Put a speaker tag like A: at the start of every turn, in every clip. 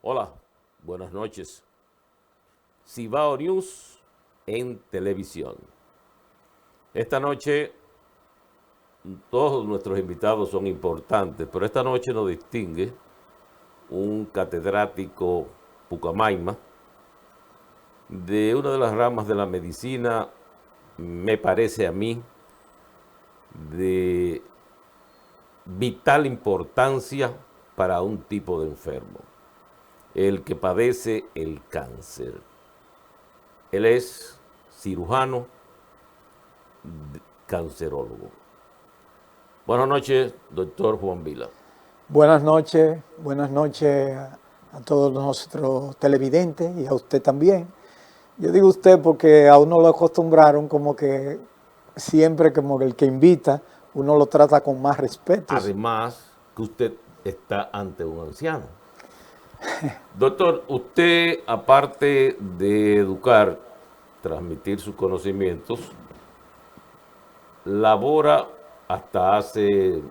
A: Hola, buenas noches. Cibao News en televisión. Esta noche todos nuestros invitados son importantes, pero esta noche nos distingue un catedrático Pucamaima de una de las ramas de la medicina, me parece a mí, de vital importancia para un tipo de enfermo, el que padece el cáncer. Él es cirujano, cancerólogo. Buenas noches, doctor Juan Vila.
B: Buenas noches a todos nuestros televidentes y a usted también. Yo digo usted porque a uno lo acostumbraron como que siempre como el que invita, uno lo trata con más respeto.
A: Además, que usted está ante un anciano. Doctor, usted, aparte de educar, transmitir sus conocimientos, labora hasta hace,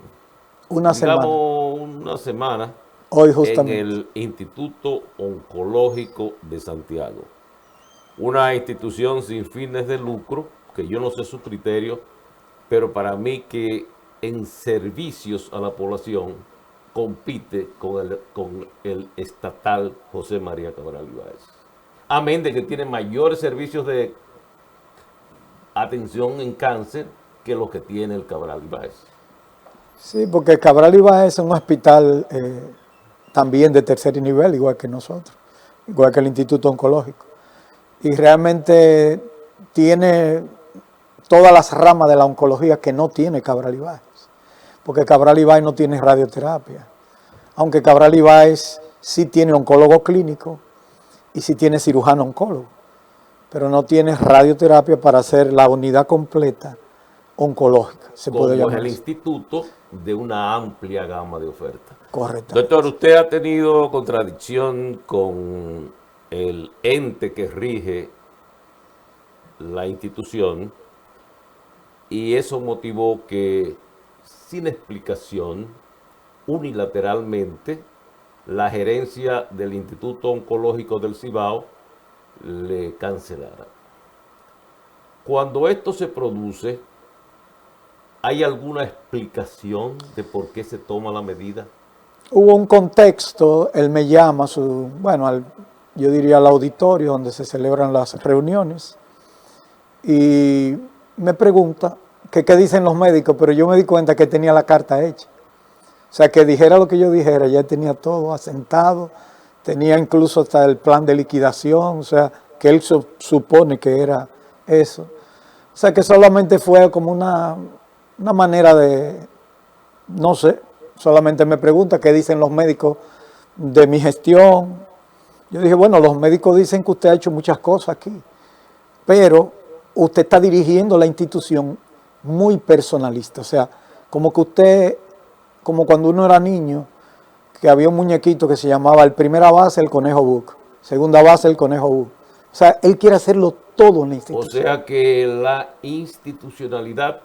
B: Una semana,
A: una semana,
B: hoy
A: en
B: justamente.
A: el Instituto Oncológico de Santiago. Una institución sin fines de lucro, que yo no sé su criterio, pero para mí que en servicios a la población compite con el estatal José María Cabral Ibáez. Amén de que tiene mayores servicios de atención en cáncer que los que tiene el Cabral Ibáez.
B: Sí, porque Cabral Ibáez es un hospital también de tercer nivel, igual que nosotros, igual que el Instituto Oncológico. Y realmente tiene todas las ramas de la oncología que no tiene Cabral Ibáez, porque Cabral Ibáez no tiene radioterapia, aunque Cabral Ibáez sí tiene oncólogo clínico y sí tiene cirujano oncólogo, pero no tiene radioterapia para hacer la unidad completa oncológica, se puede
A: Como es
B: llamar
A: el
B: así.
A: instituto de una amplia gama de ofertas.
B: Correctamente.
A: Doctor, usted ha tenido contradicción con el ente que rige la institución y eso motivó que, sin explicación, unilateralmente, la gerencia del Instituto Oncológico del Cibao le cancelara. Cuando esto se produce, ¿hay alguna explicación de por qué se toma la medida?
B: Hubo un contexto, él me llama, yo diría al auditorio donde se celebran las reuniones, y me pregunta que qué dicen los médicos, pero yo me di cuenta que tenía la carta hecha. O sea, que dijera lo que yo dijera, ya tenía todo asentado, tenía incluso hasta el plan de liquidación, o sea, que él supone que era eso. O sea, que solamente fue como una manera de, no sé, solamente me pregunta qué dicen los médicos de mi gestión. Yo dije, bueno, los médicos dicen que usted ha hecho muchas cosas aquí, pero usted está dirigiendo la institución muy personalista, o sea, como que usted, como cuando uno era niño, que había un muñequito que se llamaba el primera base el conejo Buck, segunda base el conejo Buck. O sea, él quiere hacerlo todo en la
A: O
B: institución.
A: sea que la institucionalidad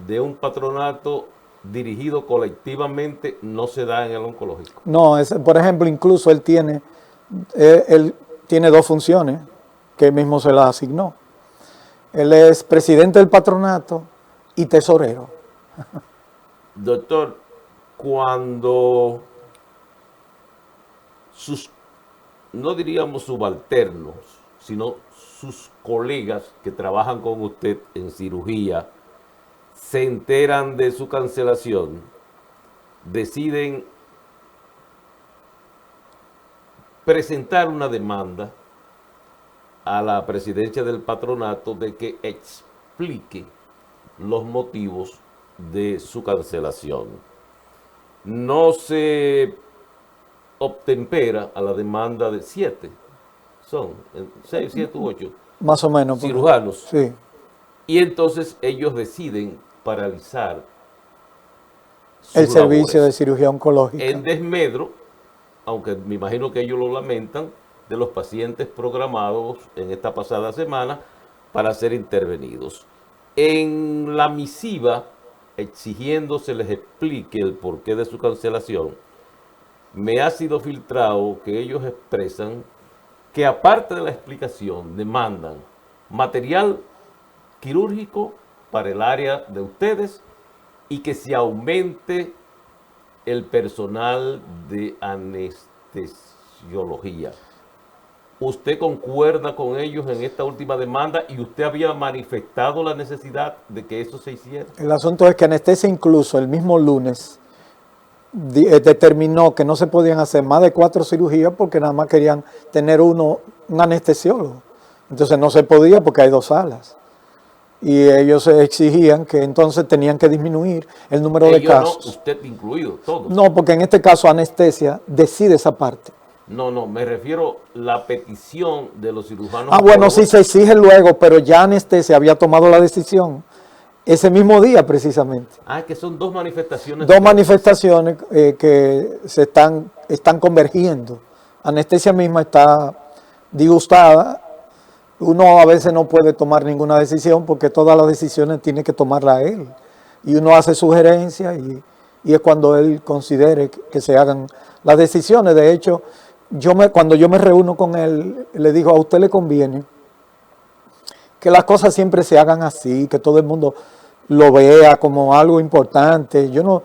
A: de un patronato dirigido colectivamente no se da en el oncológico.
B: No, por ejemplo, incluso él tiene dos funciones que él mismo se las asignó. Él es presidente del patronato y tesorero.
A: Doctor, cuando sus, no diríamos subalternos, sino sus colegas que trabajan con usted en cirugía, se enteran de su cancelación, deciden presentar una demanda a la presidencia del patronato de que explique los motivos de su cancelación. No se obtempera a la demanda de 7, son 6, 7 u 8
B: Más o menos.
A: cirujanos.
B: Sí.
A: Y entonces ellos deciden paralizar
B: El
A: sus
B: servicio de
A: labores
B: cirugía oncológica.
A: en desmedro, aunque me imagino que ellos lo lamentan, de los pacientes programados en esta pasada semana para ser intervenidos. En la misiva, exigiendo se les explique el porqué de su cancelación, me ha sido filtrado que ellos expresan que aparte de la explicación demandan material quirúrgico para el área de ustedes y que se aumente el personal de anestesiología. ¿Usted concuerda con ellos en esta última demanda y usted había manifestado la necesidad de que eso se hiciera?
B: El asunto es que Anestesia incluso el mismo lunes determinó que no se podían hacer más de 4 cirugías porque nada más querían tener un anestesiólogo. Entonces no se podía porque hay 2 salas. Y ellos exigían que entonces tenían que disminuir el número de casos.
A: No, usted incluido, todos.
B: No, porque en este caso Anestesia decide esa parte.
A: No, me refiero a la petición de los cirujanos.
B: Bueno, sí se exige luego, pero ya Anestesia había tomado la decisión ese mismo día precisamente.
A: Que son 2 manifestaciones.
B: 2 manifestaciones que se están convergiendo. Anestesia misma está disgustada. Uno a veces no puede tomar ninguna decisión porque todas las decisiones tiene que tomarla él. Y uno hace sugerencias y es cuando él considere que se hagan las decisiones. De hecho, cuando yo me reúno con él, le digo, a usted le conviene que las cosas siempre se hagan así, que todo el mundo lo vea como algo importante. Yo no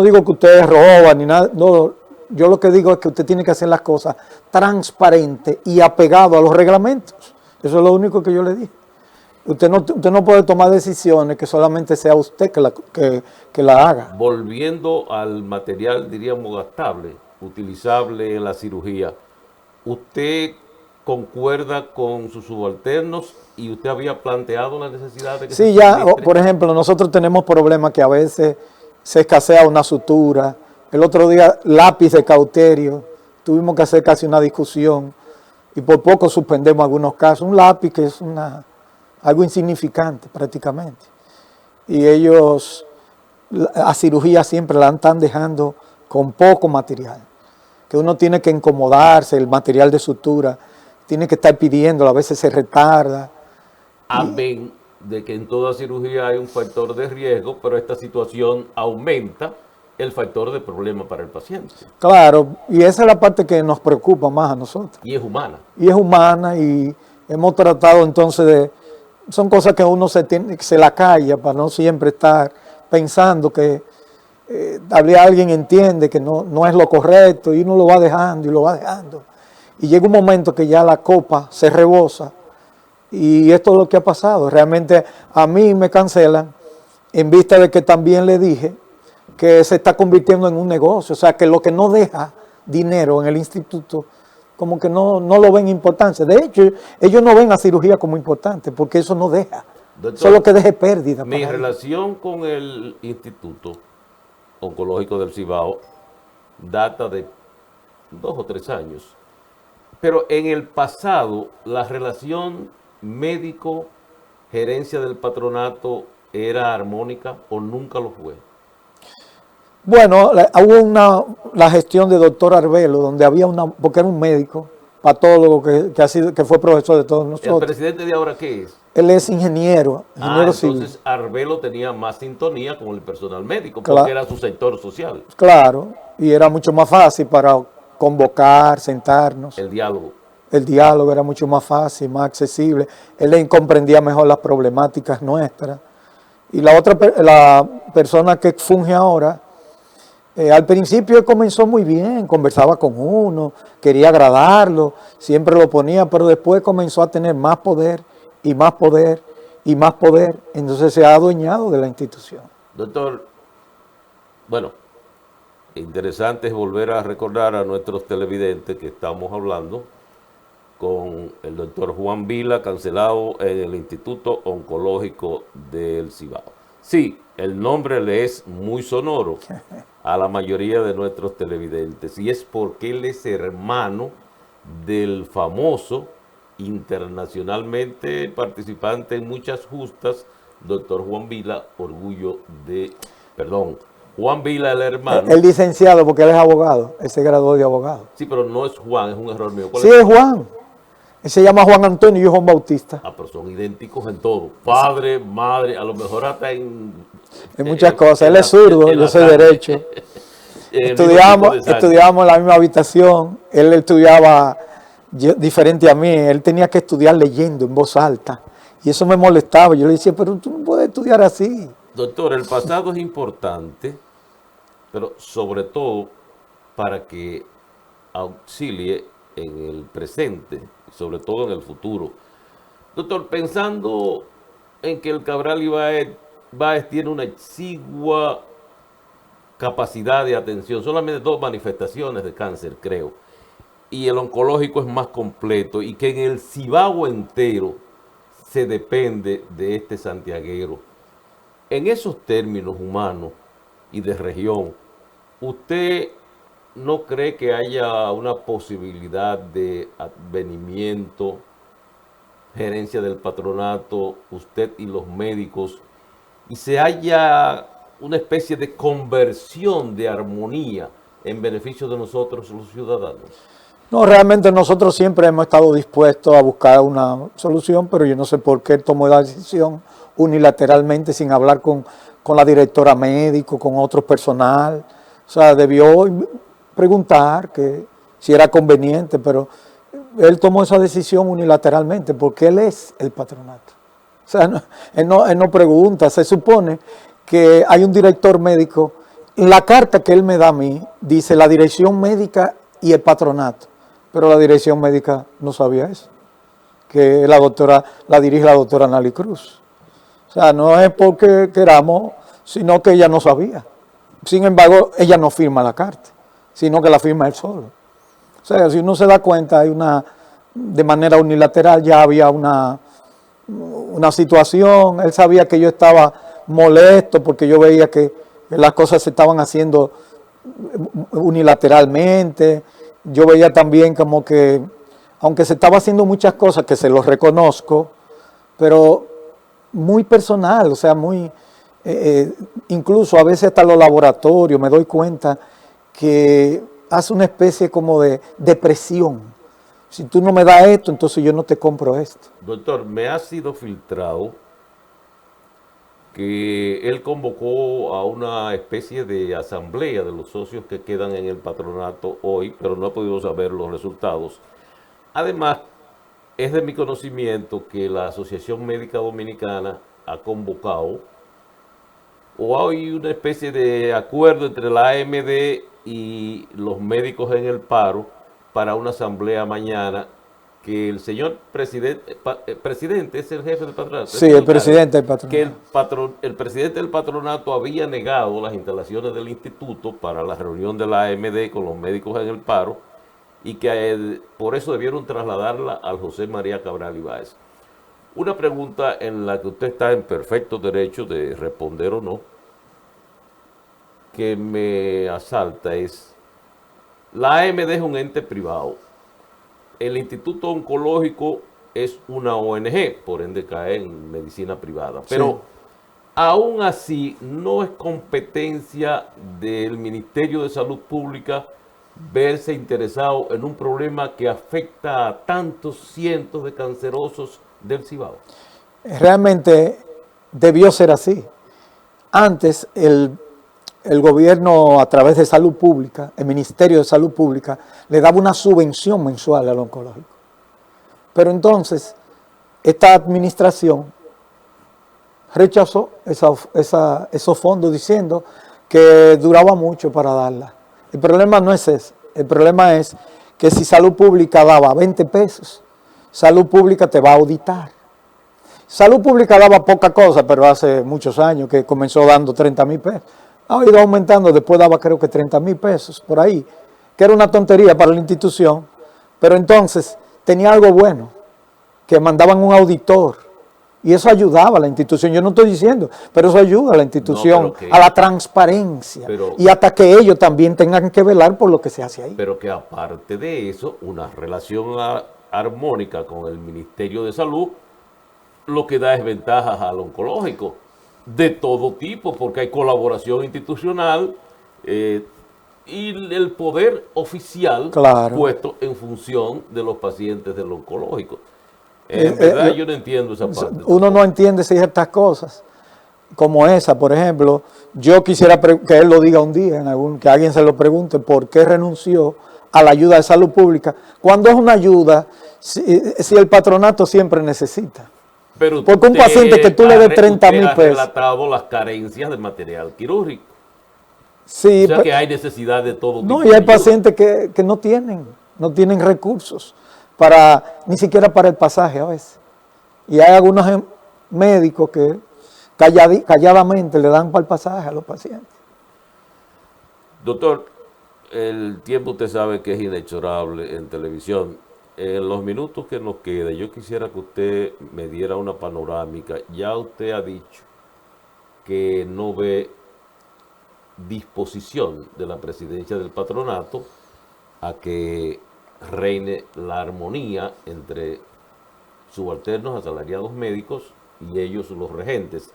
B: digo que usted roba ni nada, no, yo lo que digo es que usted tiene que hacer las cosas transparentes y apegado a los reglamentos. Eso es lo único que yo le dije. Usted no puede tomar decisiones que solamente sea usted que la haga.
A: Volviendo al material, diríamos, gastable, utilizable en la cirugía, ¿usted concuerda con sus subalternos y usted había planteado la necesidad de que
B: sí, ya, por ejemplo, nosotros tenemos problemas que a veces se escasea una sutura. El otro día, lápiz de cauterio, tuvimos que hacer casi una discusión y por poco suspendemos algunos casos. Un lápiz que es algo insignificante prácticamente. Y ellos a cirugía siempre la están dejando con poco material. Que uno tiene que incomodarse, el material de sutura, tiene que estar pidiéndolo, a veces se retarda.
A: Amén de que en toda cirugía hay un factor de riesgo, pero esta situación aumenta el factor de problema para el paciente.
B: Claro, y esa es la parte que nos preocupa más a nosotros.
A: Y es humana.
B: Y es humana y hemos tratado entonces son cosas que uno se la calla para no siempre estar pensando que alguien entiende que no es lo correcto y uno lo va dejando y lo va dejando. Y llega un momento que ya la copa se rebosa y esto es lo que ha pasado. Realmente a mí me cancelan en vista de que también le dije que se está convirtiendo en un negocio, o sea que lo que no deja dinero en el instituto, como que no lo ven importancia. De hecho, ellos no ven la cirugía como importante, porque eso no deja,
A: Doctor,
B: solo que deje pérdida.
A: Mi relación con el Instituto Oncológico del Cibao data de 2 o 3 años, pero en el pasado la relación médico-gerencia del patronato era armónica o nunca lo fue.
B: Bueno, hubo la gestión de doctor Arbelo, donde había porque era un médico, patólogo, que fue profesor de todos nosotros.
A: ¿El presidente de ahora qué es?
B: Él es ingeniero civil.
A: Entonces Arbelo tenía más sintonía con el personal médico, porque era su sector social.
B: Claro, y era mucho más fácil para convocar, sentarnos.
A: El diálogo.
B: El diálogo era mucho más fácil, más accesible. Él comprendía mejor las problemáticas nuestras. Y la persona que funge ahora, al principio comenzó muy bien, conversaba con uno, quería agradarlo, siempre lo ponía, pero después comenzó a tener más poder y más poder y más poder, entonces se ha adueñado de la institución.
A: Doctor, bueno, interesante es volver a recordar a nuestros televidentes que estamos hablando con el doctor Juan Vila, cancelado en el Instituto Oncológico del Cibao. Sí, el nombre le es muy sonoro a la mayoría de nuestros televidentes y es porque él es hermano del famoso, internacionalmente participante en muchas justas, doctor Juan Vila, Juan Vila, el hermano.
B: El licenciado, porque él es abogado, él se graduó de abogado.
A: Sí, pero no es Juan, es un error mío.
B: Sí, es Juan. Él se llama Juan Antonio y yo Juan Bautista.
A: Pero son idénticos en todo. Padre, madre, a lo mejor hasta en
B: muchas cosas. Él es zurdo, yo soy derecho. estudiábamos en la misma habitación, él estudiaba diferente a mí, él tenía que estudiar leyendo en voz alta, y eso me molestaba, yo le decía, pero tú no puedes estudiar así.
A: Doctor, el pasado es importante, pero sobre todo para que auxilie en el presente, sobre todo en el futuro. Doctor, pensando en que el Cabral Ibáez tiene una exigua capacidad de atención, solamente 2 manifestaciones de cáncer, creo, y el oncológico es más completo, y que en el Cibao entero se depende de este santiaguero. En esos términos humanos y de región, ¿usted no cree que haya una posibilidad de advenimiento, gerencia del patronato, usted y los médicos, y se haya una especie de conversión de armonía en beneficio de nosotros los ciudadanos?
B: No, realmente nosotros siempre hemos estado dispuestos a buscar una solución, pero yo no sé por qué él tomó la decisión unilateralmente sin hablar con la directora médico, con otro personal. O sea, debió preguntar que si era conveniente, pero él tomó esa decisión unilateralmente porque él es el patronato. O sea, él no pregunta, se supone que hay un director médico. La carta que él me da a mí dice la dirección médica y el patronato, pero la dirección médica no sabía eso, que la dirige la doctora Nali Cruz. O sea, no es porque queramos, sino que ella no sabía. Sin embargo, ella no firma la carta, sino que la firma él solo. O sea, si uno se da cuenta, de manera unilateral ya había una situación. Él sabía que yo estaba molesto porque yo veía que las cosas se estaban haciendo unilateralmente. Yo veía también como que, aunque se estaba haciendo muchas cosas, que se los reconozco, pero muy personal, o sea, incluso a veces hasta los laboratorios me doy cuenta que hace una especie como de depresión. Si tú no me das esto, entonces yo no te compro esto.
A: Doctor, me ha sido filtrado que él convocó a una especie de asamblea de los socios que quedan en el patronato hoy, pero no he podido saber los resultados. Además, es de mi conocimiento que la Asociación Médica Dominicana ha convocado, o hay una especie de acuerdo entre la AMD y los médicos en el paro para una asamblea mañana, que el señor presidente es el jefe del patronato.
B: Sí, el presidente del patronato.
A: Que el presidente del patronato había negado las instalaciones del instituto para la reunión de la AMD con los médicos en el paro, y que por eso debieron trasladarla al José María Cabral Ibáez. Una pregunta en la que usted está en perfecto derecho de responder o no, que me asalta es, la AMD es un ente privado, el Instituto Oncológico es una ONG, por ende cae en medicina privada, pero sí, aún así no es competencia del Ministerio de Salud Pública verse interesado en un problema que afecta a tantos cientos de cancerosos del Cibao.
B: Realmente debió ser así. Antes el gobierno, a través de Salud Pública, el Ministerio de Salud Pública, le daba una subvención mensual al oncológico. Pero entonces, esta administración rechazó esos fondos diciendo que duraba mucho para darla. El problema no es ese. El problema es que si Salud Pública daba 20 pesos, Salud Pública te va a auditar. Salud Pública daba poca cosa, pero hace muchos años que comenzó dando 30,000 pesos. Ha ido aumentando, después daba creo que 30,000 pesos por ahí, que era una tontería para la institución, pero entonces tenía algo bueno, que mandaban un auditor, y eso ayudaba a la institución. Yo no estoy diciendo, pero eso ayuda a la institución, a la transparencia, y hasta que ellos también tengan que velar por lo que se hace ahí.
A: Pero que aparte de eso, una relación armónica con el Ministerio de Salud, lo que da es ventajas al oncológico, de todo tipo, porque hay colaboración institucional y el poder oficial, claro, puesto en función de los pacientes del oncológico. En verdad yo no entiendo esa parte.
B: Uno no entiende ciertas cosas. como esa, por ejemplo, yo quisiera que él lo diga un día, que alguien se lo pregunte, ¿por qué renunció a la ayuda de salud pública? Cuando es una ayuda, si el patronato siempre necesita.
A: Pero
B: porque un paciente que tú le des 30,000 pesos.
A: Usted ha relatado las carencias de material quirúrgico.
B: Sí,
A: o sea que hay necesidad de todo tipo.
B: No, y hay pacientes que no tienen recursos ni siquiera para el pasaje a veces. Y hay algunos médicos que calladamente le dan para el pasaje a los pacientes.
A: Doctor, el tiempo usted sabe que es inexorable en televisión. En los minutos que nos queda, yo quisiera que usted me diera una panorámica. Ya usted ha dicho que no ve disposición de la presidencia del patronato a que reine la armonía entre subalternos asalariados médicos y ellos los regentes.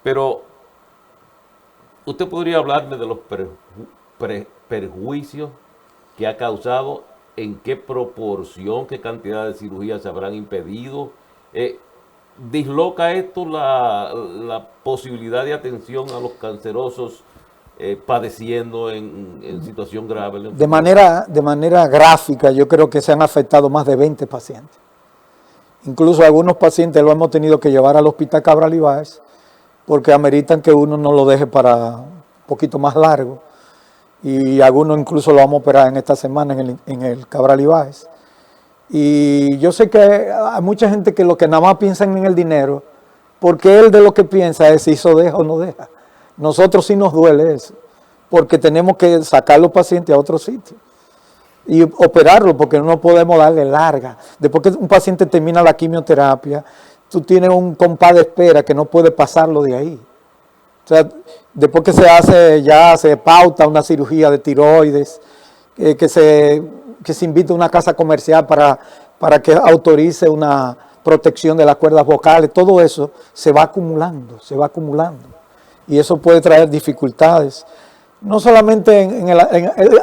A: Pero usted podría hablarme de los perjuicios que ha causado, en qué proporción, qué cantidad de cirugías se habrán impedido. ¿Disloca esto la posibilidad de atención a los cancerosos padeciendo en situación grave?
B: De manera gráfica, yo creo que se han afectado más de 20 pacientes. Incluso algunos pacientes lo hemos tenido que llevar al hospital Cabral Ibáez porque ameritan que uno no lo deje para un poquito más largo. Y algunos incluso lo vamos a operar en esta semana en el Cabral Ibáez. Y yo sé que hay mucha gente que lo que nada más piensan en el dinero, porque él de lo que piensa es si eso deja o no deja. Nosotros sí nos duele eso, porque tenemos que sacar los pacientes a otro sitio y operarlo, porque no podemos darle larga. Después que un paciente termina la quimioterapia, tú tienes un compás de espera que no puede pasarlo de ahí. O sea, después que se pauta una cirugía de tiroides, que se invita a una casa comercial para que autorice una protección de las cuerdas vocales, todo eso se va acumulando. Y eso puede traer dificultades. No solamente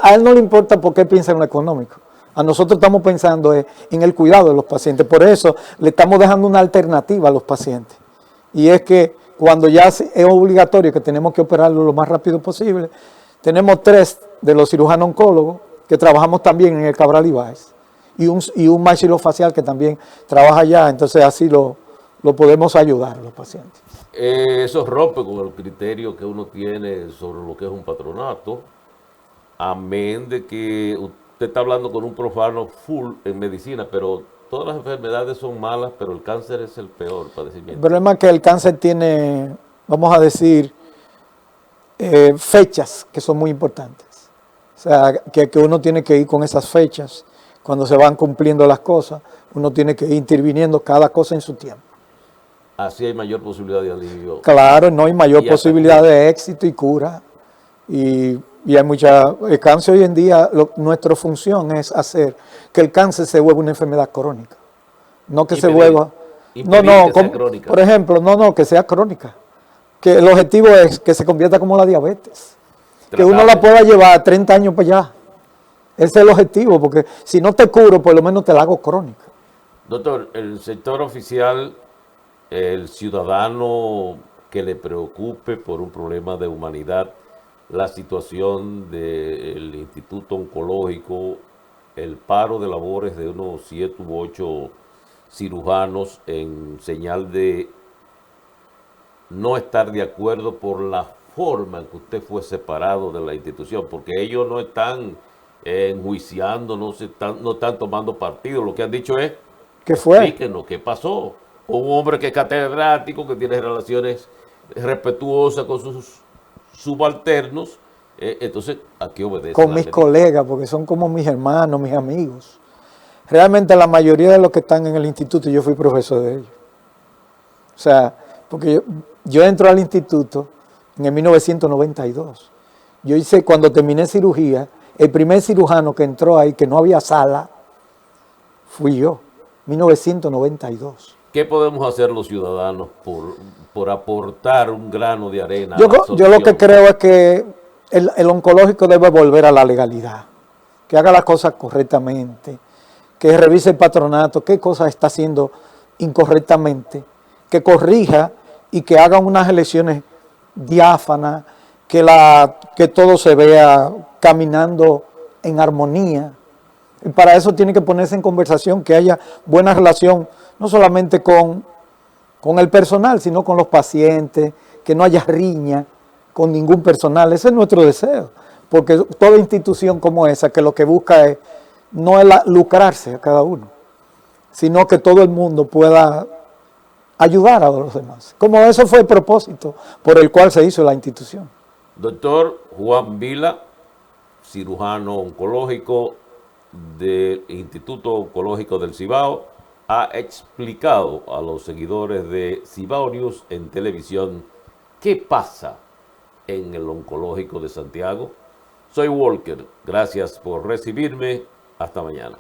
B: a él no le importa por qué piensa en lo económico. A nosotros estamos pensando en el cuidado de los pacientes. Por eso le estamos dejando una alternativa a los pacientes. Y es que cuando ya es obligatorio que tenemos que operarlo lo más rápido posible, tenemos 3 de los cirujanos oncólogos que trabajamos también en el Cabral Ibáez y un maxilofacial que también trabaja allá, entonces así lo podemos ayudar a los pacientes.
A: Eso rompe con el criterio que uno tiene sobre lo que es un patronato, amén de que usted está hablando con un profano full en medicina, pero todas las enfermedades son malas, pero el cáncer es el peor padecimiento.
B: El problema es que el cáncer tiene, vamos a decir, fechas que son muy importantes. O sea, que uno tiene que ir con esas fechas. Cuando se van cumpliendo las cosas, uno tiene que ir interviniendo cada cosa en su tiempo.
A: Así hay mayor posibilidad de alivio.
B: Claro, no hay mayor posibilidad de éxito y cura. Y hay el cáncer hoy en día, nuestra función es hacer que el cáncer se vuelva una enfermedad crónica. No que se vuelva... crónica. Por ejemplo, que sea crónica. Que el objetivo es que se convierta como la diabetes. Que uno la pueda llevar 30 años para allá. Ese es el objetivo, porque si no te curo, por lo menos te la hago crónica.
A: Doctor, el sector oficial, el ciudadano que le preocupe por un problema de humanidad, la situación del Instituto Oncológico, el paro de labores de unos 7 u 8 cirujanos en señal de no estar de acuerdo por la forma en que usted fue separado de la institución, porque ellos no están enjuiciando, no están tomando partido, lo que han dicho es,
B: ¿qué fue?
A: Explíquenos qué pasó. Un hombre que es catedrático, que tiene relaciones respetuosas con sus subalternos, entonces, ¿a qué obedece?
B: Con mis colegas, porque son como mis hermanos, mis amigos. Realmente la mayoría de los que están en el instituto, yo fui profesor de ellos. O sea, porque yo entro al instituto en el 1992. Yo hice, cuando terminé cirugía, el primer cirujano que entró ahí, que no había sala, fui yo, 1992.
A: ¿Qué podemos hacer los ciudadanos por aportar un grano de arena?
B: Yo lo que creo es que el oncológico debe volver a la legalidad, que haga las cosas correctamente, que revise el patronato, qué cosas está haciendo incorrectamente, que corrija y que haga unas elecciones diáfana, que todo se vea caminando en armonía. Y para eso tiene que ponerse en conversación, que haya buena relación, no solamente con el personal, sino con los pacientes, que no haya riña con ningún personal. Ese es nuestro deseo, porque toda institución como esa, que lo que busca no es lucrarse a cada uno, sino que todo el mundo pueda ayudar a los demás. Como eso fue el propósito por el cual se hizo la institución.
A: Doctor Juan Vila, cirujano oncológico del Instituto Oncológico del Cibao, ha explicado a los seguidores de Cibao News en televisión qué pasa en el Oncológico de Santiago. Soy Walker, gracias por recibirme, hasta mañana.